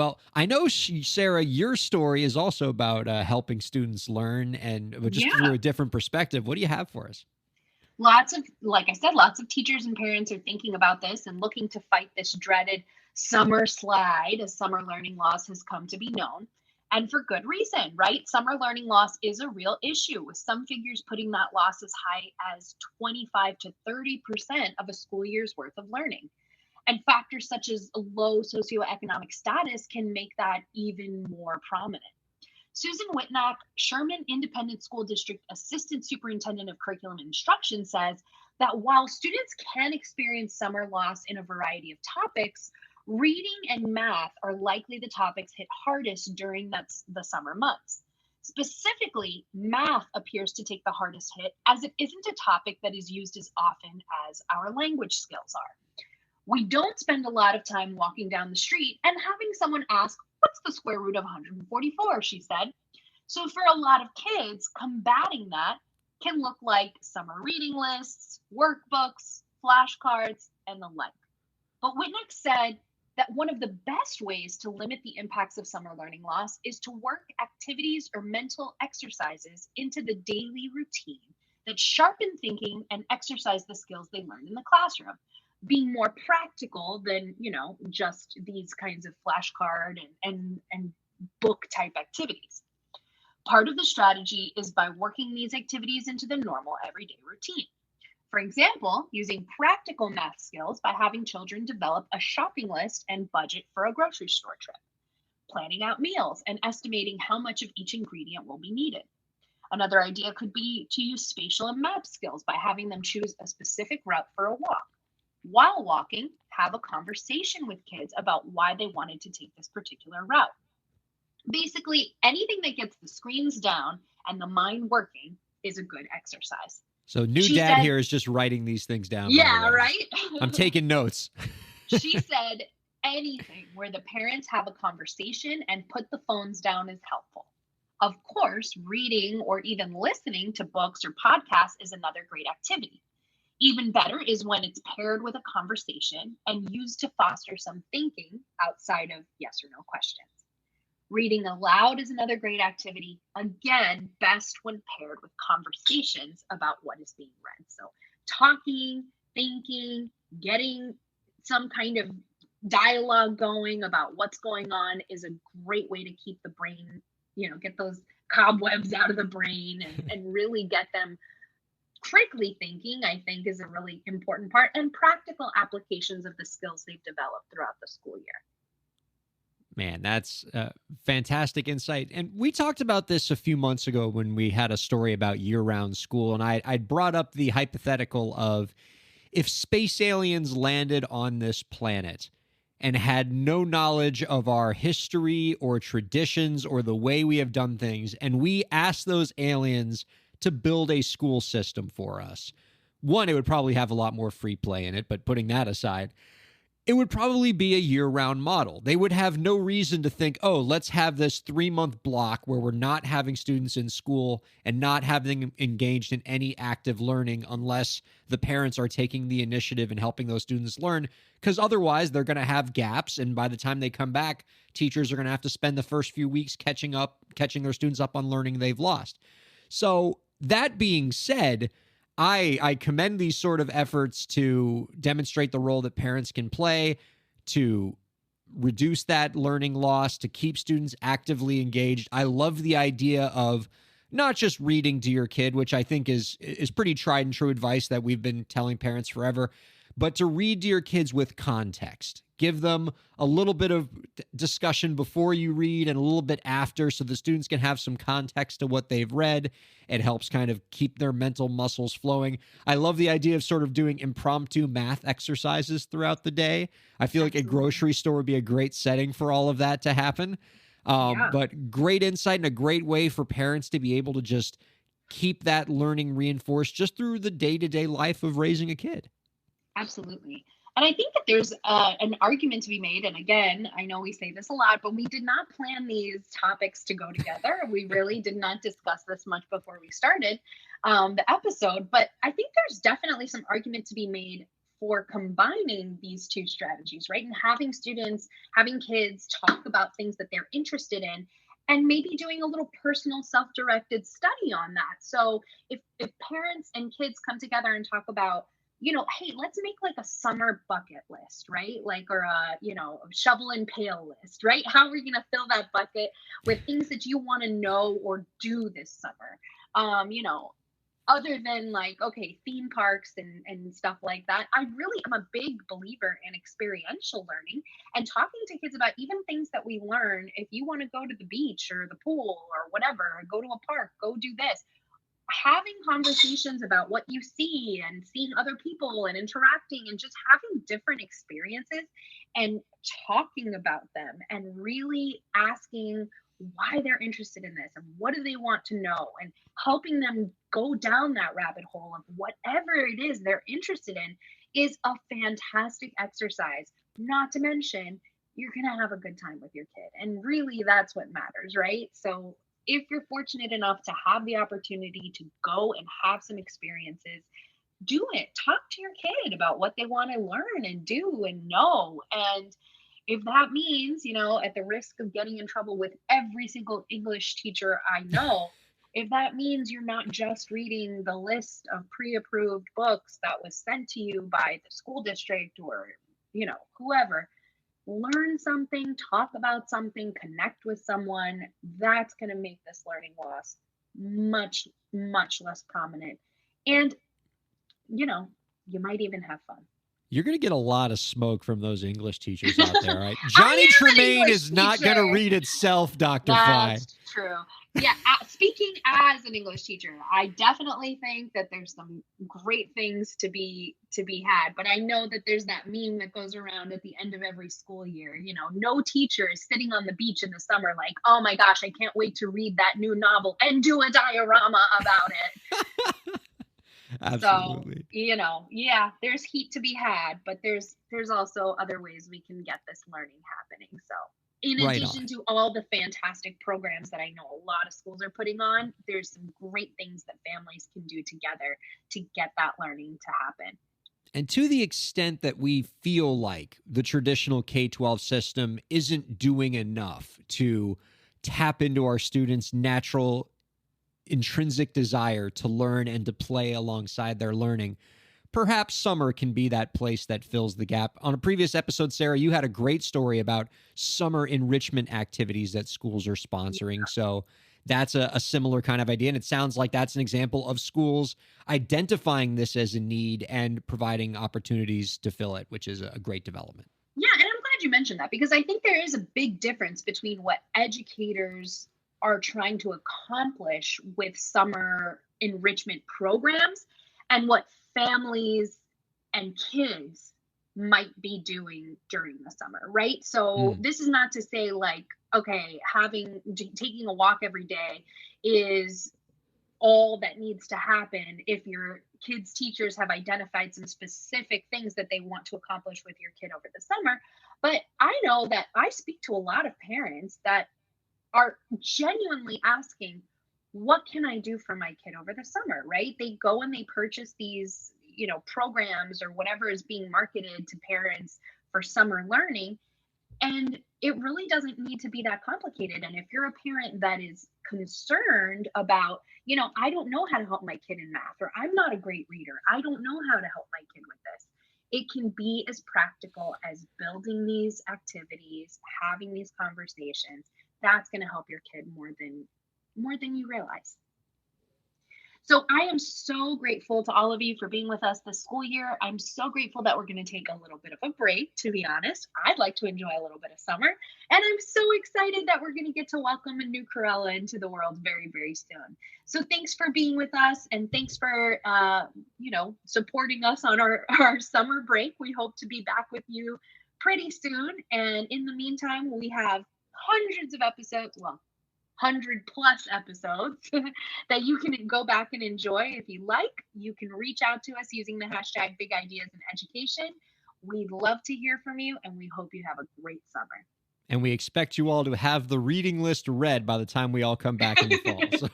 Well, I know, Sarah, your story is also about helping students learn, but just through Yeah. a different perspective. What do you have for us? Like I said, lots of teachers and parents are thinking about this and looking to fight this dreaded summer slide, as summer learning loss has come to be known. And for good reason, right? Summer learning loss is a real issue, with some figures putting that loss as high as 25 to 30% of a school year's worth of learning. And factors such as low socioeconomic status can make that even more prominent. Susan Whitnock, Sherman Independent School District Assistant Superintendent of Curriculum and Instruction, says that while students can experience summer loss in a variety of topics, reading and math are likely the topics hit hardest during the summer months. Specifically, math appears to take the hardest hit, as it isn't a topic that is used as often as our language skills are. We don't spend a lot of time walking down the street and having someone ask, "What's the square root of 144?" she said. So for a lot of kids, combating that can look like summer reading lists, workbooks, flashcards, and the like. But Whitnick said that one of the best ways to limit the impacts of summer learning loss is to work activities or mental exercises into the daily routine that sharpen thinking and exercise the skills they learned in the classroom, being more practical than, just these kinds of flashcard and book type activities. Part of the strategy is by working these activities into the normal everyday routine. For example, using practical math skills by having children develop a shopping list and budget for a grocery store trip, planning out meals and estimating how much of each ingredient will be needed. Another idea could be to use spatial and map skills by having them choose a specific route for a walk. While walking, have a conversation with kids about why they wanted to take this particular route. Basically, anything that gets the screens down and the mind working is a good exercise. So new She dad said, here is just writing these things down. yeah, by the way. right? I'm taking notes. She said anything where the parents have a conversation and put the phones down is helpful. Of course, reading or even listening to books or podcasts is another great activity. Even better is when it's paired with a conversation and used to foster some thinking outside of yes or no questions. Reading aloud is another great activity. Again, best when paired with conversations about what is being read. So talking, thinking, getting some kind of dialogue going about what's going on is a great way to keep the brain, get those cobwebs out of the brain and really get them critically thinking, I think, is a really important part, and practical applications of the skills they've developed throughout the school year. Man, that's fantastic insight. And we talked about this a few months ago when we had a story about Yearround School, and I brought up the hypothetical of if space aliens landed on this planet and had no knowledge of our history or traditions or the way we have done things, and we asked those aliens to build a school system for us. One, it would probably have a lot more free play in it, but putting that aside, it would probably be a year-round model. They would have no reason to think, oh, let's have this 3-month block where we're not having students in school and not having them engaged in any active learning unless the parents are taking the initiative and helping those students learn, because otherwise they're going to have gaps, and by the time they come back, teachers are going to have to spend the first few weeks catching their students up on learning they've lost. So that being said, I commend these sort of efforts to demonstrate the role that parents can play to reduce that learning loss, to keep students actively engaged. I love the idea of not just reading to your kid, which I think is pretty tried and true advice that we've been telling parents forever, but to read to your kids with context. Give them a little bit of discussion before you read and a little bit after so the students can have some context to what they've read. It helps kind of keep their mental muscles flowing. I love the idea of sort of doing impromptu math exercises throughout the day. I feel like a grocery store would be a great setting for all of that to happen. But great insight and a great way for parents to be able to just keep that learning reinforced just through the day-to-day life of raising a kid. Absolutely. And I think that there's an argument to be made. And again, I know we say this a lot, but we did not plan these topics to go together. We really did not discuss this much before we started the episode. But I think there's definitely some argument to be made for combining these two strategies, right? And having kids talk about things that they're interested in, and maybe doing a little personal self-directed study on that. So if parents and kids come together and talk about, hey, let's make like a summer bucket list, right? Like, or a shovel and pail list, right? How are we going to fill that bucket with things that you want to know or do this summer? Other than like, okay, theme parks and stuff like that, I really am a big believer in experiential learning and talking to kids about even things that we learn. If you want to go to the beach or the pool or whatever, or go to a park, go do this. Having conversations about what you see and seeing other people and interacting and just having different experiences and talking about them and really asking why they're interested in this and what do they want to know, and helping them go down that rabbit hole of whatever it is they're interested in is a fantastic exercise. Not to mention, you're going to have a good time with your kid. And really, that's what matters, right? So if you're fortunate enough to have the opportunity to go and have some experiences, do it. Talk to your kid about what they want to learn and do and know. And if that means, at the risk of getting in trouble with every single English teacher I know, if that means you're not just reading the list of pre-approved books that was sent to you by the school district or, whoever, learn something, talk about something, connect with someone, that's going to make this learning loss much, much less prominent. And, you might even have fun. You're going to get a lot of smoke from those English teachers out there, right? Johnny Tremaine is not going to read itself, Dr. Fye. That's true. Yeah, speaking as an English teacher, I definitely think that there's some great things to be had. But I know that there's that meme that goes around at the end of every school year. No teacher is sitting on the beach in the summer like, oh my gosh, I can't wait to read that new novel and do a diorama about it. Absolutely. So, yeah, there's heat to be had, but there's also other ways we can get this learning happening. So in addition to all the fantastic programs that I know a lot of schools are putting on, there's some great things that families can do together to get that learning to happen. And to the extent that we feel like the traditional K-12 system isn't doing enough to tap into our students' natural intrinsic desire to learn and to play alongside their learning, perhaps summer can be that place that fills the gap. On a previous episode, Sarah, you had a great story about summer enrichment activities that schools are sponsoring. Yeah. So that's a similar kind of idea. And it sounds like that's an example of schools identifying this as a need and providing opportunities to fill it, which is a great development. Yeah, and I'm glad you mentioned that, because I think there is a big difference between what educators are trying to accomplish with summer enrichment programs and what families and kids might be doing during the summer, right? So this is not to say like, okay, taking a walk every day is all that needs to happen if your kids' teachers have identified some specific things that they want to accomplish with your kid over the summer. But I know that I speak to a lot of parents that are genuinely asking, what can I do for my kid over the summer, right? They go and they purchase these, programs or whatever is being marketed to parents for summer learning. And it really doesn't need to be that complicated. And if you're a parent that is concerned about, I don't know how to help my kid in math, or I'm not a great reader, I don't know how to help my kid with this, it can be as practical as building these activities, having these conversations. That's going to help your kid more than you realize. So I am so grateful to all of you for being with us this school year. I'm so grateful that we're going to take a little bit of a break, to be honest. I'd like to enjoy a little bit of summer. And I'm so excited that we're going to get to welcome a new Corella into the world very, very soon. So thanks for being with us, and thanks for, supporting us on our summer break. We hope to be back with you pretty soon. And in the meantime, we have hundreds of episodes, 100+ episodes that you can go back and enjoy. If you like, you can reach out to us using the hashtag Big Ideas in Education. We'd love to hear from you, and we hope you have a great summer. And we expect you all to have the reading list read by the time we all come back in the fall. So